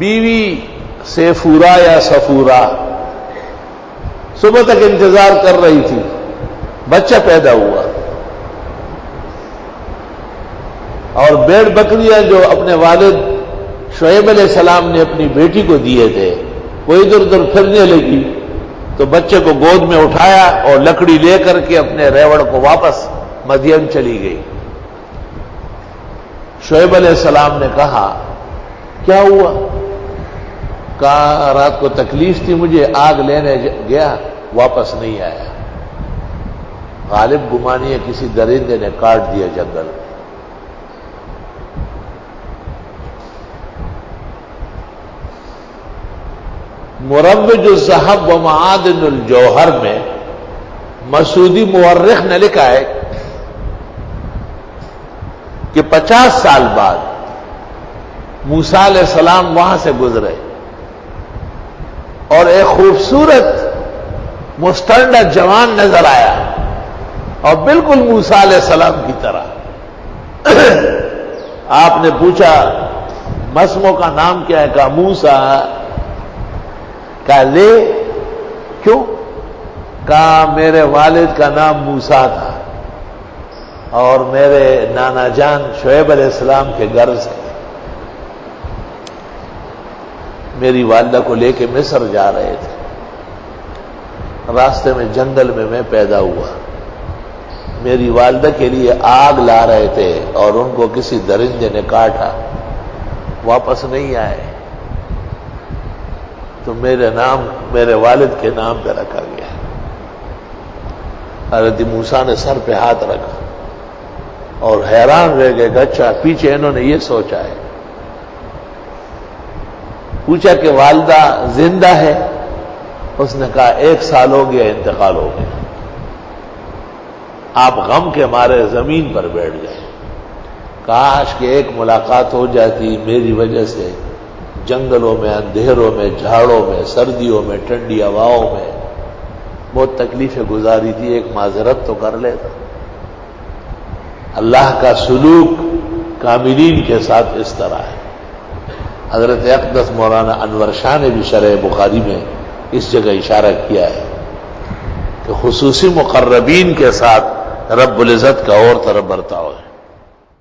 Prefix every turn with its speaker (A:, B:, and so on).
A: بیوی سیفورا یا سفورا صبح تک انتظار کر رہی تھی، بچہ پیدا ہوا، اور بھیڑ بکریاں جو اپنے والد شعیب علیہ السلام نے اپنی بیٹی کو دیے تھے وہ ادھر ادھر پھرنے لگی، تو بچے کو گود میں اٹھایا اور لکڑی لے کر کے اپنے ریوڑ کو واپس مدین چلی گئی۔ شعیب علیہ السلام نے کہا کیا ہوا؟ کہا رات کو تکلیف تھی مجھے، آگ لینے گیا واپس نہیں آیا، غالب گمانی ہے کسی درندے نے کاٹ دیا جنگل۔ مروج الذہب و معادن الجوہر میں مسعودی مورخ نے لکھا ہے کہ 50 سال بعد موسیٰ علیہ السلام وہاں سے گزرے اور ایک خوبصورت مسترڈہ جوان نظر آیا اور بالکل موسیٰ علیہ السلام کی طرح۔ آپ نے پوچھا مسمو کا نام کیا ہے؟ کہا موسیٰ۔ کہا لے کیوں؟ کہا میرے والد کا نام موسیٰ تھا اور میرے نانا جان شعیب علیہ السلام کے گھر سے میری والدہ کو لے کے مصر جا رہے تھے، راستے میں جنگل میں پیدا ہوا، میری والدہ کے لیے آگ لا رہے تھے اور ان کو کسی درندے نے کاٹا، واپس نہیں آئے، تو میرے نام میرے والد کے نام پہ رکھا گیا۔ حضرت موسیٰ نے سر پہ ہاتھ رکھا اور حیران رہ گئے کہ اچھا پیچھے انہوں نے یہ سوچا ہے۔ پوچھا کہ والدہ زندہ ہے؟ اس نے کہا 1 سال ہو گیا انتقال ہو گیا۔ آپ غم کے مارے زمین پر بیٹھ گئے، کاش کہ ایک ملاقات ہو جاتی، میری وجہ سے جنگلوں میں، اندھیروں میں، جھاڑوں میں، سردیوں میں، ٹھنڈی ہواؤں میں بہت تکلیفیں گزاری تھی، ایک معذرت تو کر لیتا۔ اللہ کا سلوک کاملین کے ساتھ اس طرح ہے۔ حضرت اقدس مولانا انور شاہ نے بھی شرح بخاری میں اس جگہ اشارہ کیا ہے کہ خصوصی مقربین کے ساتھ رب العزت کا اور طرح برتاؤ ہے۔